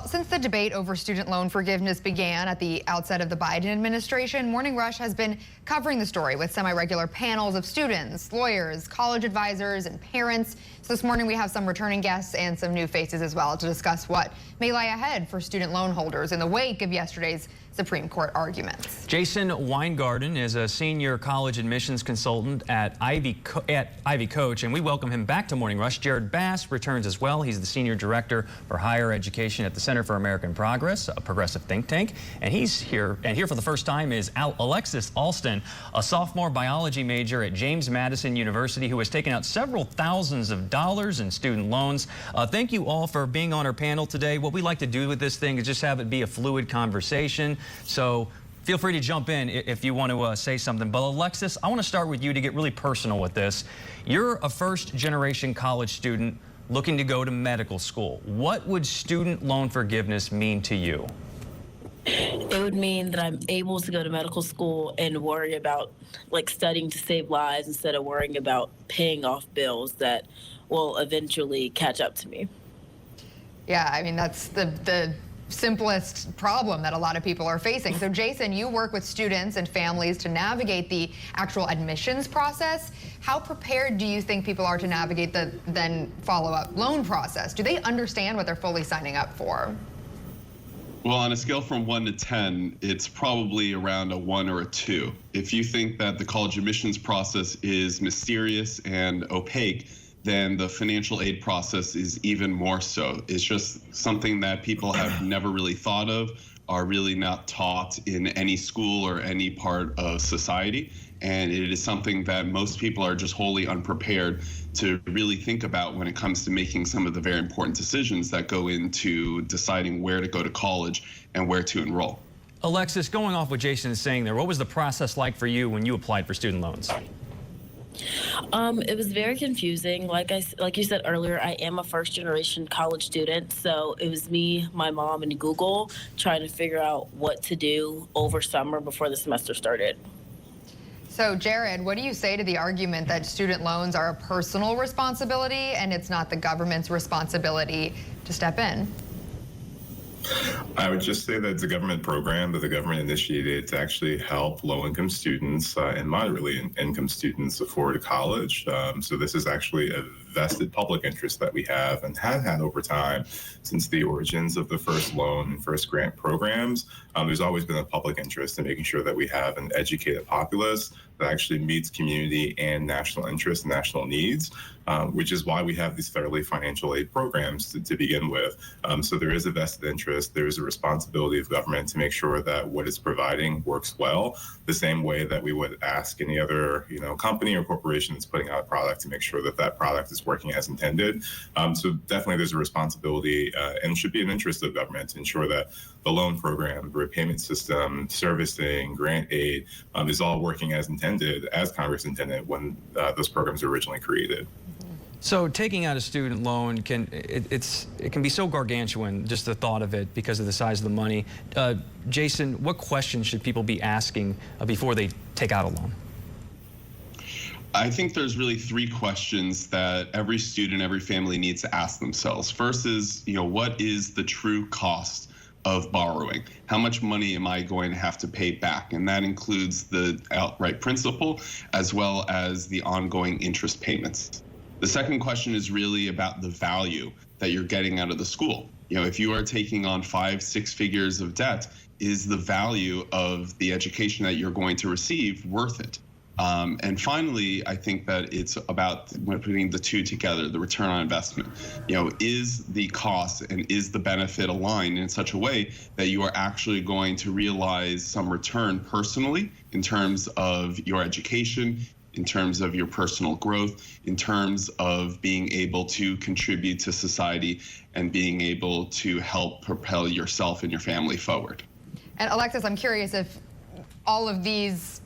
Well, since the debate over student loan forgiveness began at the outset of the Biden administration, Morning Rush has been covering the story with semi-regular panels of students, lawyers, college advisors, and parents. So this morning we have some returning guests and some new faces as well to discuss what may lie ahead for student loan holders in the wake of yesterday's Supreme Court arguments. Jayson Weingarten is a senior college admissions consultant at Ivy Coach, and we welcome him back to Morning Rush. Jared Bass returns as well. He's the senior director for higher education at the Center for American Progress, a progressive think tank. And he's here, and here for the first time is Alexis Alston, a sophomore biology major at James Madison University who has taken out several thousands of dollars in student loans. Thank you all for being on our panel today. What we like to do with this thing is just have it be a fluid conversation. So feel free to jump in if you want to say something. But Alexis, I want to start with you to get really personal with this. You're a first-generation college student looking to go to medical school. What would student loan forgiveness mean to you? It would mean that I'm able to go to medical school and worry about studying to save lives instead of worrying about paying off bills that will eventually catch up to me. Yeah, I mean, that's the simplest problem that a lot of people are facing. So Jayson, you work with students and families to navigate the actual admissions process. How prepared do you think people are to navigate the then follow-up loan process? Do they understand what they're fully signing up for? Well, on a scale from 1 to 10, it's probably around a 1 or a 2. If you think that the college admissions process is mysterious and opaque, then the financial aid process is even more so. It's just something that people have never really thought of, are really not taught in any school or any part of society. And it is something that most people are just wholly unprepared to really think about when it comes to making some of the very important decisions that go into deciding where to go to college and where to enroll. Alexis, going off what Jayson is saying there, what was the process like for you when you applied for student loans? It was very confusing. Like you said earlier, I am a first-generation college student, so it was me, my mom, and Google trying to figure out what to do over summer before the semester started. So Jared, what do you say to the argument that student loans are a personal responsibility and it's not the government's responsibility to step in? I would just say that it's a government program that the government initiated to actually help low-income students and moderately income students afford college. So this is actually a vested public interest that we have and have had over time since the origins of the first loan and first grant programs. There's always been a public interest in making sure that we have an educated populace that actually meets community and national interests and national needs, which is why we have these federally financial aid programs to begin with. So there is a vested interest. There is a responsibility of government to make sure that what it's providing works well, the same way that we would ask any other company or corporation that's putting out a product to make sure that that product is working as intended. So definitely there's a responsibility and should be an interest of government to ensure that the loan program, the repayment system, servicing, grant aid is all working as intended, as Congress intended when those programs were originally created. So taking out a student loan can be so gargantuan, just the thought of it, because of the size of the money. Jayson, what questions should people be asking before they take out a loan? I think there's really 3 questions that every student, every family needs to ask themselves. First is, what is the true cost of borrowing? How much money am I going to have to pay back? And that includes the outright principal as well as the ongoing interest payments. The second question is really about the value that you're getting out of the school. If you are taking on 5-6 figures of debt, is the value of the education that you're going to receive worth it? And finally, I think that it's about putting the two together, the return on investment. Is the cost and is the benefit aligned in such a way that you are actually going to realize some return personally in terms of your education, in terms of your personal growth, in terms of being able to contribute to society and being able to help propel yourself and your family forward. And Alexis, I'm curious if all of these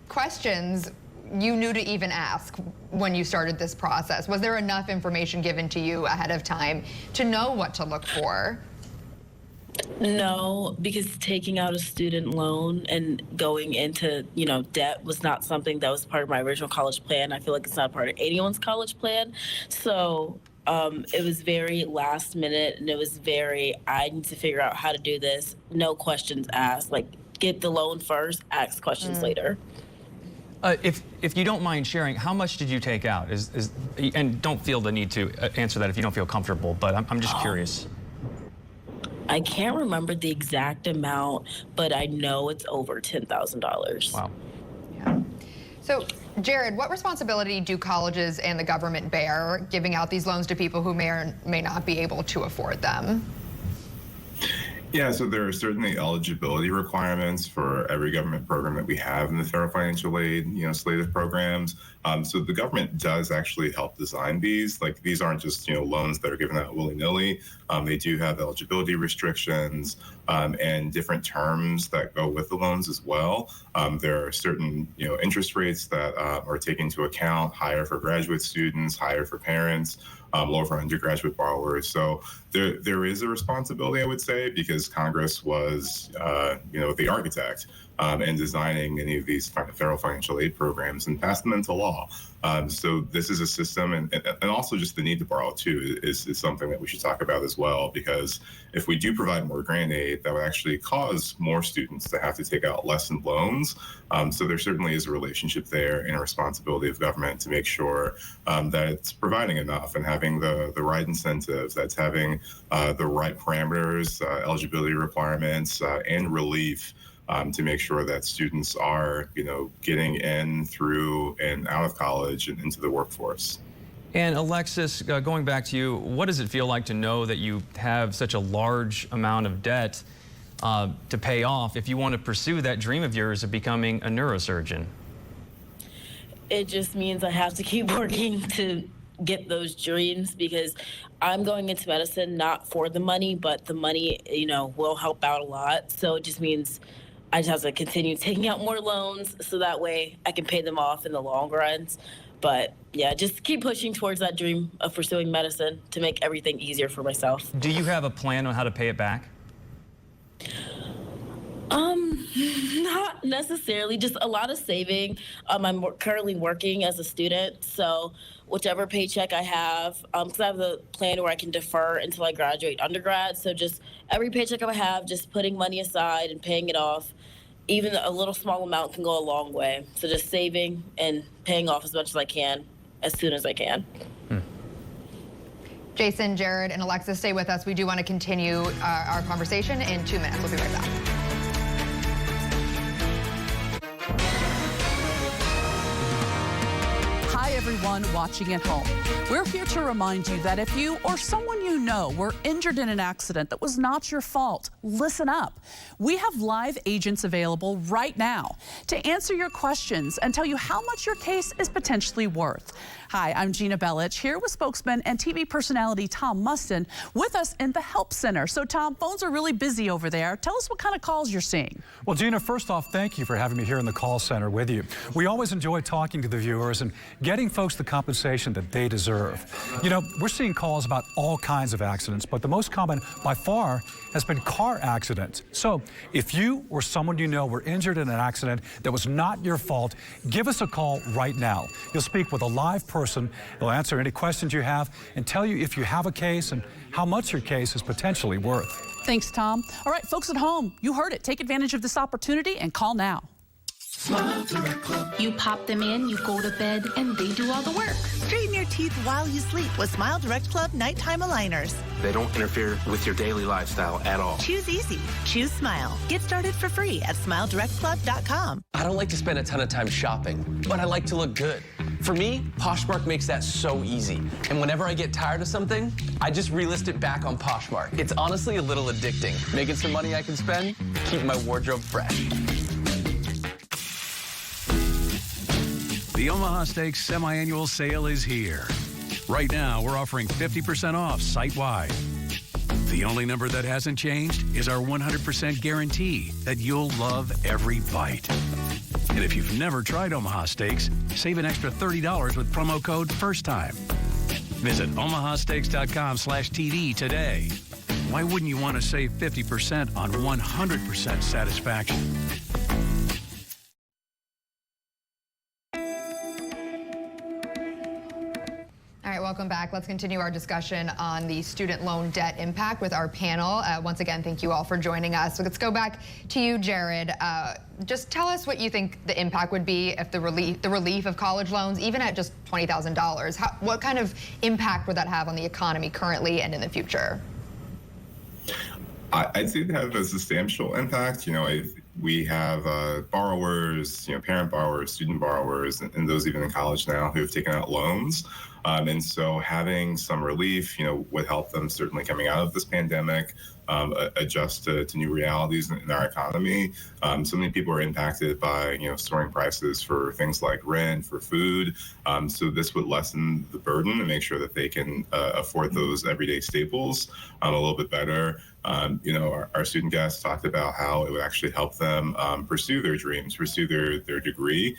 questions you knew to even ask when you started this process. Was there enough information given to you ahead of time to know what to look for? No, because taking out a student loan and going into, debt was not something that was part of my original college plan. I feel like it's not part of anyone's college plan. So It was very last minute, and it was very, I need to figure out how to do this. No questions asked. Like, get the loan first, ask questions later. If you don't mind sharing, how much did you take out? And don't feel the need to answer that if you don't feel comfortable, but I'm just curious. I can't remember the exact amount, but I know it's over $10,000. Wow. Yeah. So, Jared, what responsibility do colleges and the government bear giving out these loans to people who may or may not be able to afford them? Yeah, so there are certainly eligibility requirements for every government program that we have in the federal financial aid, slate of programs. So the government does actually help design these. Like, these aren't just, loans that are given out willy-nilly. They do have eligibility restrictions and different terms that go with the loans as well. There are certain, interest rates that are taken into account, higher for graduate students, higher for parents, lower for undergraduate borrowers. So there is a responsibility, I would say, because Congress was, the architect in designing any of these federal financial aid programs and passed them into law. So this is a system, and also just the need to borrow too is something that we should talk about as well, because if we do provide more grant aid, that would actually cause more students to have to take out less in loans. So there certainly is a relationship there and a responsibility of government to make sure that it's providing enough and having the right incentives, that's having the right parameters, eligibility requirements, and relief to make sure that students are, getting in, through, and out of college and into the workforce. And Alexis, going back to you, what does it feel like to know that you have such a large amount of debt to pay off if you want to pursue that dream of yours of becoming a neurosurgeon? It just means I have to keep working to get those dreams, because I'm going into medicine not for the money, but the money, will help out a lot. So it just means I just have to continue taking out more loans so that way I can pay them off in the long runs. But yeah, just keep pushing towards that dream of pursuing medicine to make everything easier for myself. Do you have a plan on how to pay it back? Not necessarily, just a lot of saving. I'm currently working as a student, so whichever paycheck I have, because I have the plan where I can defer until I graduate undergrad. So just every paycheck I have, just putting money aside and paying it off. Even a little small amount can go a long way. So just saving and paying off as much as I can, as soon as I can. Jayson, Jared, and Alexis, stay with us. We do want to continue our conversation in 2 minutes. We'll be right back. Hi, everyone watching at home. We're here to remind you that if you or someone you know were injured in an accident that was not your fault, listen up. We have live agents available right now to answer your questions and tell you how much your case is potentially worth. Hi, I'm Gina Bellich, here with spokesman and TV personality Tom Mustin with us in the Help Center. So, Tom, phones are really busy over there. Tell us what kind of calls you're seeing. Well, Gina, first off, thank you for having me here in the call center with you. We always enjoy talking to the viewers and getting folks the compensation that they deserve. We're seeing calls about all kinds of accidents, but the most common by far has been car accidents. So if you or someone you know were injured in an accident that was not your fault, give us a call right now. You'll speak with a live person. They'll answer any questions you have and tell you if you have a case and how much your case is potentially worth. Thanks, Tom. All right, folks at home, you heard it. Take advantage of this opportunity and call now. Smile Direct Club. You pop them in, you go to bed, and they do all the work. Straighten your teeth while you sleep with Smile Direct Club nighttime aligners. They don't interfere with your daily lifestyle at all. Choose easy. Choose Smile. Get started for free at SmileDirectClub.com. I don't like to spend a ton of time shopping, but I like to look good. For me, Poshmark makes that so easy. And whenever I get tired of something, I just relist it back on Poshmark. It's honestly a little addicting. Making some money I can spend, keep my wardrobe fresh. The Omaha Steaks semi-annual sale is here. Right now, we're offering 50% off site-wide. The only number that hasn't changed is our 100% guarantee that you'll love every bite. And if you've never tried Omaha Steaks, save an extra $30 with promo code FIRSTTIME. Visit omahasteaks.com/TV today. Why wouldn't you want to save 50% on 100% satisfaction? All right, welcome welcome back. Let's continue our discussion on the student loan debt impact with our panel. Once again, thank you all for joining us. So let's go back to you, Jared. Just tell us what you think the impact would be if the relief of college loans, even at just $20,000, what kind of impact would that have on the economy currently and in the future? I'd say they have a substantial impact. We have borrowers, parent borrowers, student borrowers, and those even in college now who have taken out loans. And so having some relief, would help them certainly coming out of this pandemic, adjust to new realities in our economy. So many people are impacted by, soaring prices for things like rent, for food. So this would lessen the burden and make sure that they can afford those everyday staples a little bit better. Our student guests talked about how it would actually help them pursue their dreams, pursue their degree.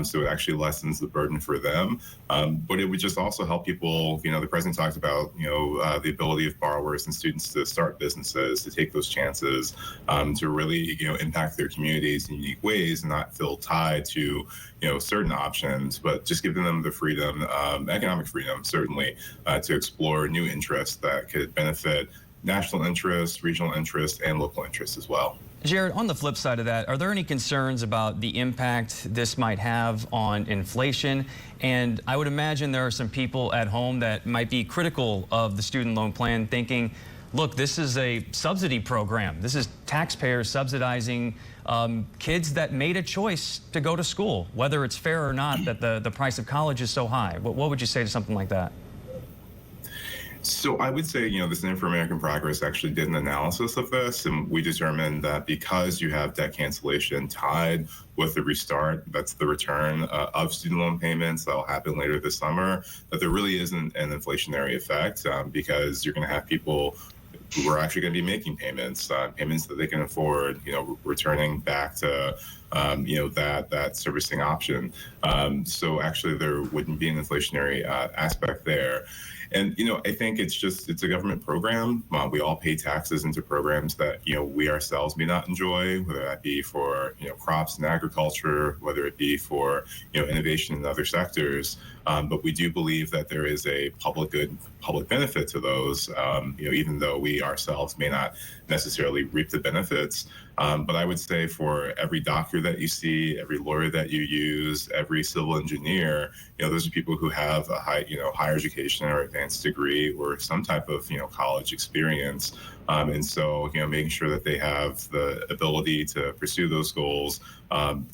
So it actually lessens the burden for them. But it would just also help people, the president talked about, the ability of borrowers and students to start businesses, to take those chances, to really, impact their communities in unique ways and not feel tied to, certain options, but just giving them the freedom, economic freedom, certainly, to explore new interests that could benefit national interest, regional interest, and local interest as well. Jared, on the flip side of that, are there any concerns about the impact this might have on inflation? And I would imagine there are some people at home that might be critical of the student loan plan, thinking, look, this is a subsidy program. This is taxpayers subsidizing kids that made a choice to go to school, whether it's fair or not that the price of college is so high. What would you say to something like that? So I would say, the Center for American Progress actually did an analysis of this, and we determined that because you have debt cancellation tied with the restart, that's the return of student loan payments that will happen later this summer, that there really isn't an inflationary effect because you're going to have people who are actually going to be making payments, payments that they can afford, returning back to, that servicing option. So actually there wouldn't be an inflationary aspect there. And, I think it's a government program. We all pay taxes into programs that, we ourselves may not enjoy, whether that be for, crops and agriculture, whether it be for, innovation in other sectors. But we do believe that there is a public good, public benefit to those, even though we ourselves may not necessarily reap the benefits. But I would say for every doctor that you see, every lawyer that you use, every civil engineer, those are people who have a higher education or advanced degree or some type of, college experience. And so, making sure that they have the ability to pursue those goals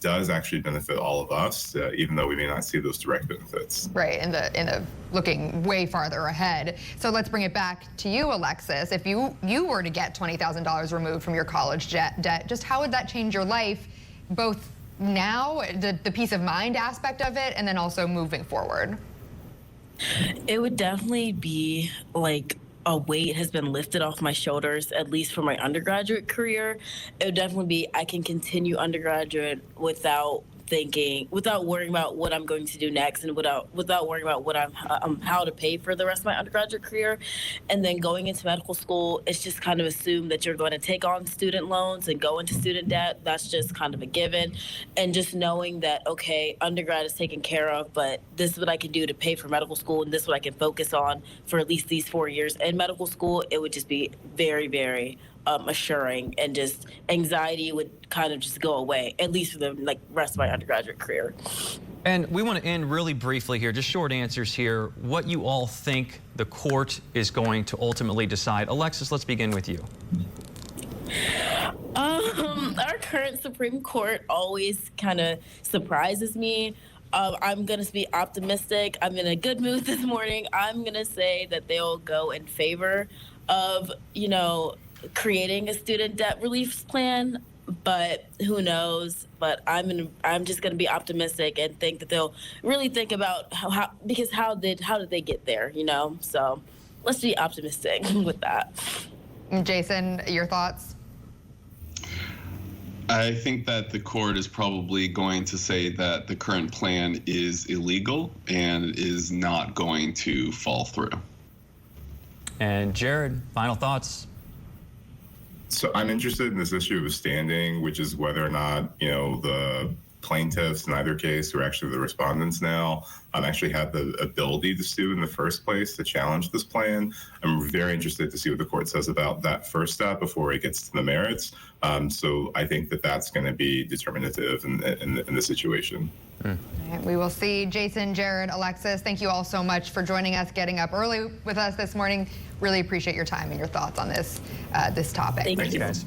does actually benefit all of us, even though we may not see those direct benefits. Right, in the looking way farther ahead. So let's bring it back to you, Alexis. If you were to get $20,000 removed from your college debt, just how would that change your life, both now, the peace of mind aspect of it, and then also moving forward? It would definitely be like a weight has been lifted off my shoulders, at least for my undergraduate career. It would definitely be, I can continue undergraduate without worrying about what I'm going to do next, and without worrying about what how to pay for the rest of my undergraduate career. And then going into medical school, it's just kind of assumed that you're going to take on student loans and go into student debt. That's just kind of a given. And just knowing that, okay, undergrad is taken care of, but this is what I can do to pay for medical school, and this is what I can focus on for at least these 4 years in medical school, it would just be very, very assuring, and just anxiety would kind of just go away, at least for the rest of my undergraduate career. And we want to end really briefly here, just short answers here, what you all think the court is going to ultimately decide. Alexis, let's begin with you. Our current Supreme Court always kind of surprises me. I'm going to be optimistic. I'm in a good mood this morning. I'm going to say that they'll go in favor of, creating a student debt relief plan, but who knows? But I'm just going to be optimistic and think that they'll really think about how did they get there? So let's be optimistic with that. Jayson, your thoughts? I think that the court is probably going to say that the current plan is illegal and is not going to fall through. And Jared, final thoughts? So I'm interested in this issue of standing, which is whether or not, the plaintiffs in either case, who are actually the respondents now, actually had the ability to sue in the first place to challenge this plan. I'm very interested to see what the court says about that first step before it gets to the merits. So I think that that's going to be determinative in the situation. We will see. Jayson, Jared, Alexis, thank you all so much for joining us, getting up early with us this morning. Really appreciate your time and your thoughts on this topic. Thank you guys.